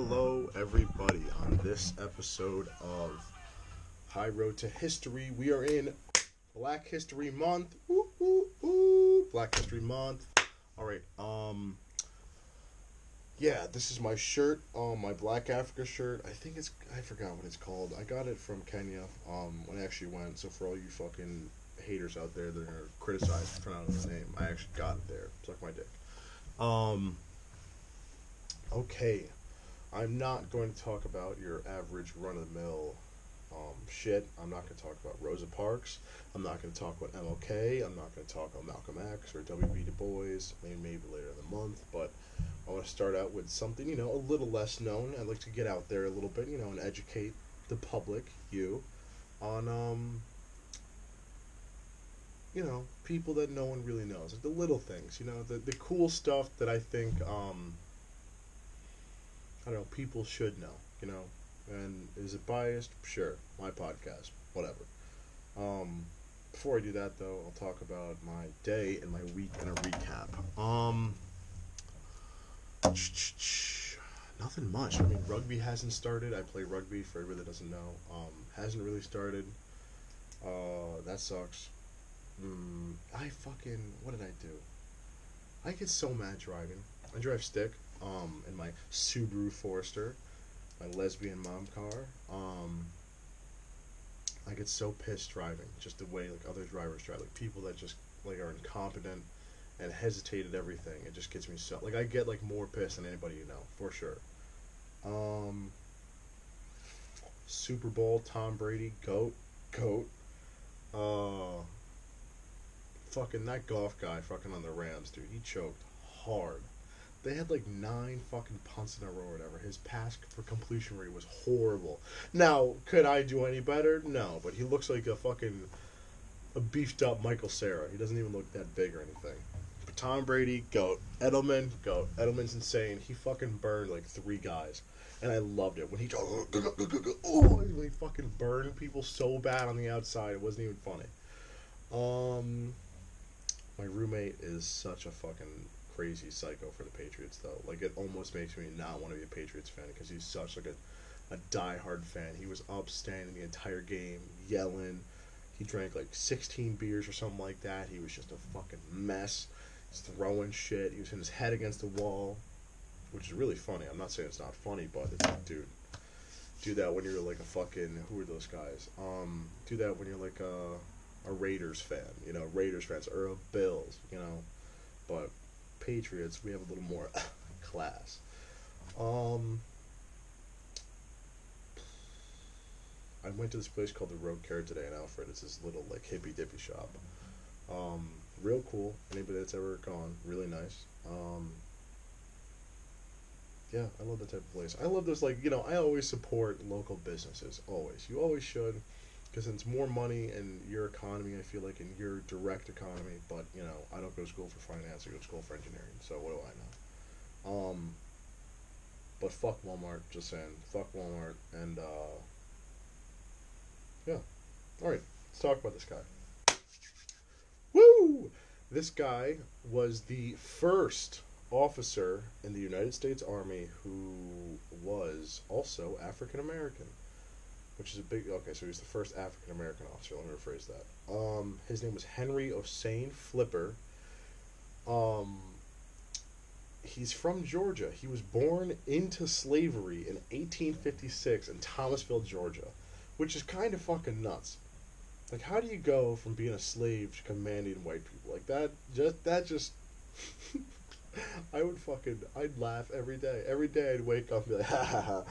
Hello, everybody. On this episode of High Road to History, we are in Black History Month. Ooh, ooh, ooh. Black History Month. All right. Yeah, this is my shirt. My Black Africa shirt. I forgot what it's called. I got it from Kenya. When I actually went. So for all you fucking haters out there that are criticized for pronouncing the name, I actually got it there. Suck my dick. Okay. I'm not going to talk about your average run-of-the-mill shit. I'm not going to talk about Rosa Parks. I'm not going to talk about MLK. I'm not going to talk about Malcolm X or W.B. Du Bois. Maybe later in the month. But I want to start out with something, a little less known. I'd like to get out there a little bit, and educate the public, on, people that no one really knows. Like the little things, the cool stuff that I think, I don't know, people should know. And is it biased? Sure. My podcast. Whatever. Before I do that, though, I'll talk about my day and my week in a recap. Nothing much. I mean, rugby hasn't started. I play rugby, for everybody that doesn't know. Hasn't really started. That sucks. What did I do? I get so mad driving. I drive stick. In my Subaru Forester, my lesbian mom car. I get so pissed driving, just the way like other drivers drive, like people that just like are incompetent and hesitate at everything. It just gets me so like I get like more pissed than anybody for sure. Super Bowl, Tom Brady, goat. Fucking that golf guy, fucking on the Rams, dude. He choked hard. They had like 9 fucking punts in a row or whatever. His pass for completion rate was horrible. Now, could I do any better? No, but he looks like a beefed up Michael Cera. He doesn't even look that big or anything. But Tom Brady, goat. Edelman, goat. Edelman's insane. He fucking burned like 3 guys. And I loved it. When he fucking burned people so bad on the outside, it wasn't even funny. My roommate is such a fucking crazy psycho for the Patriots, though. Like, it almost makes me not want to be a Patriots fan because he's such like a diehard fan. He was up standing the entire game, yelling. He drank like 16 beers or something like that. He was just a fucking mess. He's throwing shit. He was hitting his head against the wall, which is really funny. I'm not saying it's not funny, but it's like, dude, do that when you're like a fucking, who are those guys? Do that when you're like a Raiders fan, Raiders fans, or a Bills, but Patriots, we have a little more class. I went to this place called the Road Care today in Alfred. It's this little like hippy dippy shop. Real cool. Anybody that's ever gone, really nice. Yeah, I love that type of place. I love this, like, I always support local businesses. Always. You always should. Because it's more money in your economy, I feel like, in your direct economy. But, I don't go to school for finance. I go to school for engineering. So what do I know? But fuck Walmart. Just saying. Fuck Walmart. And, yeah. Alright. Let's talk about this guy. Woo! This guy was the first officer in the United States Army who was also African American. Which is a big... Okay, so he's the first African-American officer. Let me rephrase that. His name was Henry Ossain Flipper. He's from Georgia. He was born into slavery in 1856 in Thomasville, Georgia. Which is kind of fucking nuts. Like, how do you go from being a slave to commanding white people? Like, that just... I'd laugh every day. Every day I'd wake up and be like, ha ha ha.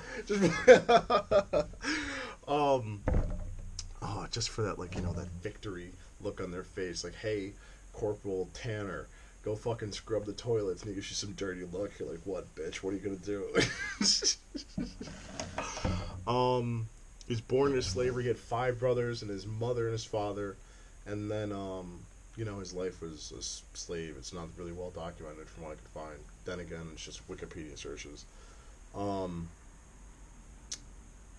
Just for that, like, that victory look on their face. Like, hey, Corporal Tanner, go fucking scrub the toilets, and he gives you some dirty look. You're like, what, bitch? What are you gonna do? He was born into slavery. He had 5 brothers, and his mother and his father. And then, his life was a slave. It's not really well documented from what I could find. Then again, it's just Wikipedia searches.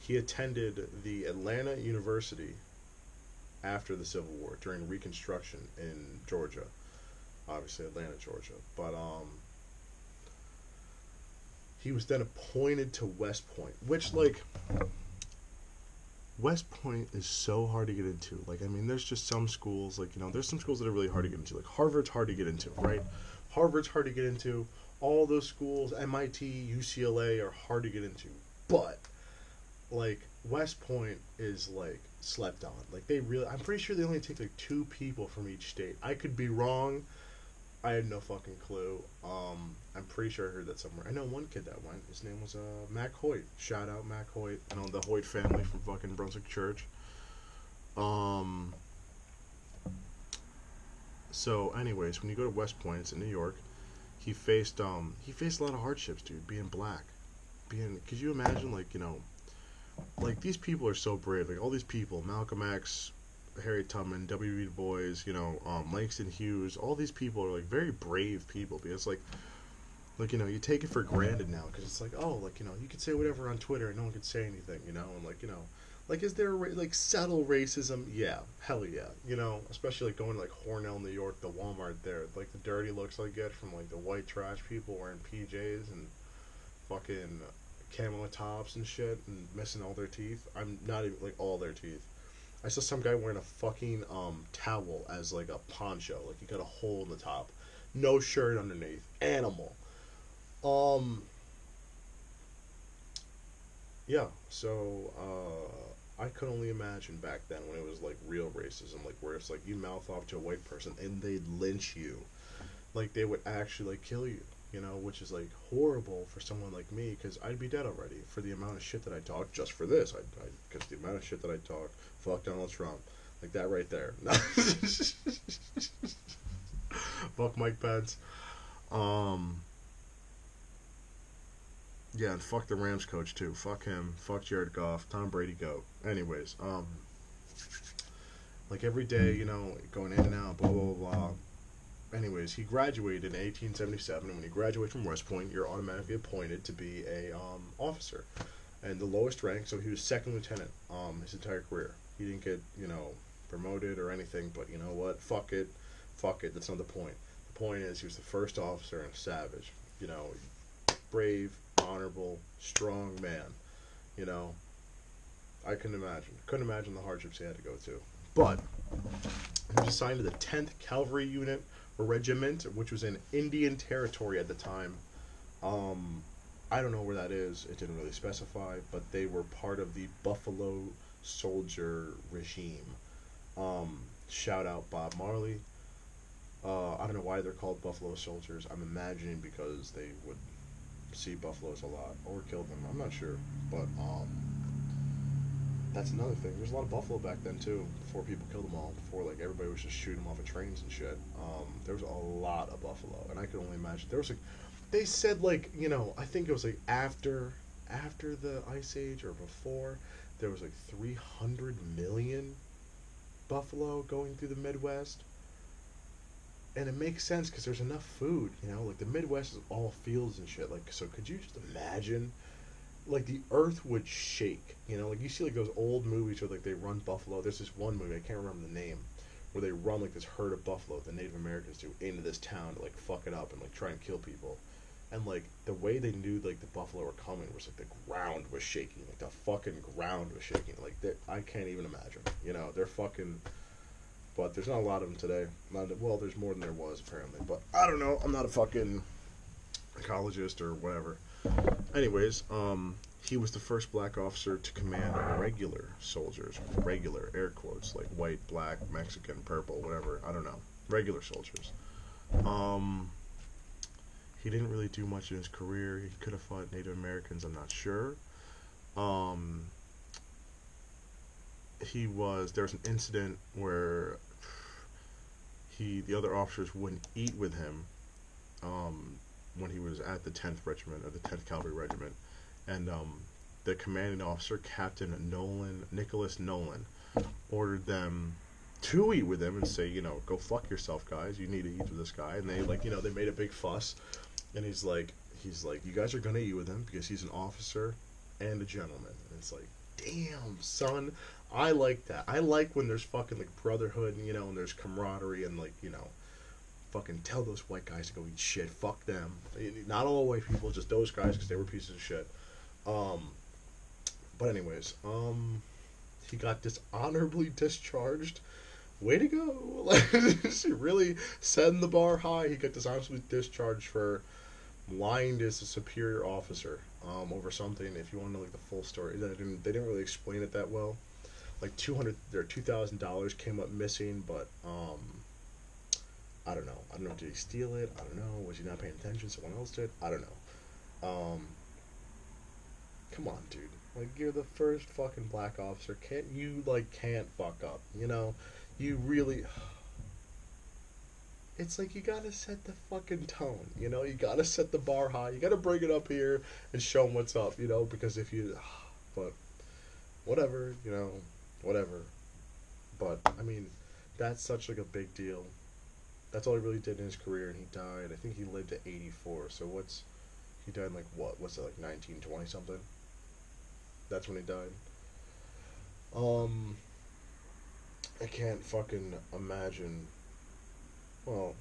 He attended the Atlanta University after the Civil War, during Reconstruction in Georgia. Obviously, Atlanta, Georgia. But, He was then appointed to West Point, which, like, West Point is so hard to get into. Like, I mean, there's just some schools, like, there's some schools that are really hard to get into. Like, Harvard's hard to get into, right? Harvard's hard to get into. All those schools, MIT, UCLA, are hard to get into. But, like, West Point is, like, slept on. Like, I'm pretty sure they only take, like, 2 people from each state. I could be wrong. I had no fucking clue. I'm pretty sure I heard that somewhere. I know one kid that went. His name was Mac Hoyt. Shout out Mac Hoyt. The Hoyt family from fucking Brunswick Church. So, anyways, when you go to West Point, it's in New York. He faced a lot of hardships, dude. Being black, could you imagine, like, like, these people are so brave. Like, all these people, Malcolm X, Harriet Tubman, W.E. Du Bois, Langston Hughes, all these people are, like, very brave people. Because, like, you take it for granted now. Because it's like, oh, like, you could say whatever on Twitter and no one could say anything, and, like, is there, like, subtle racism? Yeah, hell yeah. Especially, like, going to, like, Hornell, New York, the Walmart there. Like, the dirty looks I get from, like, the white trash people wearing PJs and fucking camo tops and shit and missing all their teeth. I'm not even, like, all their teeth. I saw some guy wearing a fucking towel as, like, a poncho. Like, he got a hole in the top. No shirt underneath. Animal. Yeah, so, I could only imagine back then when it was, like, real racism, like, where it's, like, you mouth off to a white person and they'd lynch you. Like, they would actually, like, kill you, which is, like, horrible for someone like me, because I'd be dead already for the amount of shit that I talk just for this. Because the amount of shit that I talk, fuck Donald Trump. Like, that right there. Fuck Mike Pence. Yeah, and fuck the Rams coach too. Fuck him. Fuck Jared Goff. Tom Brady goat. Anyways, like, every day, going in and out, blah blah blah blah. Anyways, he graduated in 1877, and when you graduate from West Point, you're automatically appointed to be a officer, and the lowest rank. So he was second lieutenant his entire career. He didn't get promoted or anything, but you know what? Fuck it. That's not the point. The point is he was the first officer and Savage. Brave, honorable, strong man. I couldn't imagine the hardships he had to go to. But he was assigned to the 10th Cavalry Unit or Regiment, which was in Indian Territory at the time. I don't know where that is. It didn't really specify, but they were part of the Buffalo Soldier regime. Shout out Bob Marley. I don't know why they're called Buffalo Soldiers. I'm imagining because they would see buffaloes a lot or kill them. I'm not sure, but that's another thing. There's a lot of buffalo back then too. Before people killed them all, before, like, everybody was just shooting them off of trains and shit. There was a lot of buffalo, and I could only imagine. There was, like, they said, like, I think it was, like, after the Ice Age or before, there was, like, 300 million buffalo going through the Midwest. And it makes sense because there's enough food, like, the Midwest is all fields and shit. Like, so could you just imagine, like, the earth would shake, like, you see, like, those old movies where, like, they run buffalo. There's this one movie, I can't remember the name, where they run, like, this herd of buffalo, the Native Americans do, into this town to, like, fuck it up and, like, try and kill people. And, like, the way they knew, like, the buffalo were coming was, like, the ground was shaking, like, the fucking ground was shaking. Like, I can't even imagine, they're fucking. But there's not a lot of them today. Well, there's more than there was, apparently. But I don't know. I'm not a fucking ecologist or whatever. Anyways, he was the first black officer to command regular soldiers. Regular, air quotes, like white, black, Mexican, purple, whatever. I don't know. Regular soldiers. He didn't really do much in his career. He could have fought Native Americans. I'm not sure. There was an incident where the other officers wouldn't eat with him when he was at the 10th Regiment, or the 10th Cavalry Regiment, and the commanding officer, Captain Nicholas Nolan, ordered them to eat with him and say, go fuck yourself, guys, you need to eat with this guy. And they, like, they made a big fuss, and he's like, you guys are gonna eat with him because he's an officer and a gentleman. And it's like, damn, son, I like that. I like when there's fucking, like, brotherhood, and there's camaraderie, and, like, fucking tell those white guys to go eat shit. Fuck them. Not all white people, just those guys because they were pieces of shit. Um, but anyways, he got dishonorably discharged. Way to go! Like, really setting the bar high. He got dishonorably discharged for lying to his superior officer over something. If you want to know like the full story, they didn't really explain it that well. Like $2,000 came up missing, but I don't know. I don't know. Did he steal it? I don't know. Was he not paying attention? Someone else did. I don't know. Come on, dude. Like, you're the first fucking black officer. Can't fuck up? You know, you really. It's like you gotta set the fucking tone. You know, you gotta set the bar high. You gotta bring it up here and show them what's up. You know, because if you, but whatever. You know, whatever. But I mean, that's such like a big deal. That's all he really did in his career, and he died. I think he lived at 84. So he died in like what? What's it like 1920 something? That's when he died. Um, I can't fucking imagine. Well,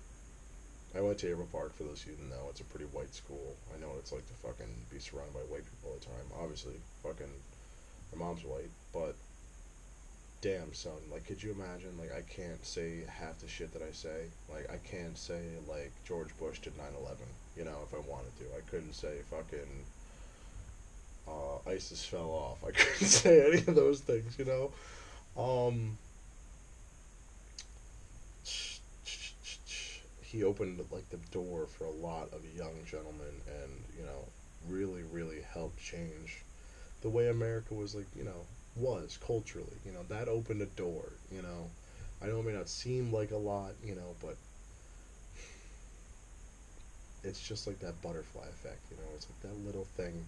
I went to Able Park, for those of you who know. It's a pretty white school. I know what it's like to fucking be surrounded by white people all the time. Obviously, fucking, my mom's white, but damn, son, like, could you imagine, like, I can't say half the shit that I say. Like, I can't say, like, George Bush did 9/11, you know, if I wanted to. I couldn't say fucking, ISIS fell off. I couldn't say any of those things, you know? Um, he opened, like, the door for a lot of young gentlemen and, you know, really, really helped change the way America was, like, you know, was culturally. You know, that opened a door, you know. I know it may not seem like a lot, you know, but it's just like that butterfly effect, you know. It's like that little thing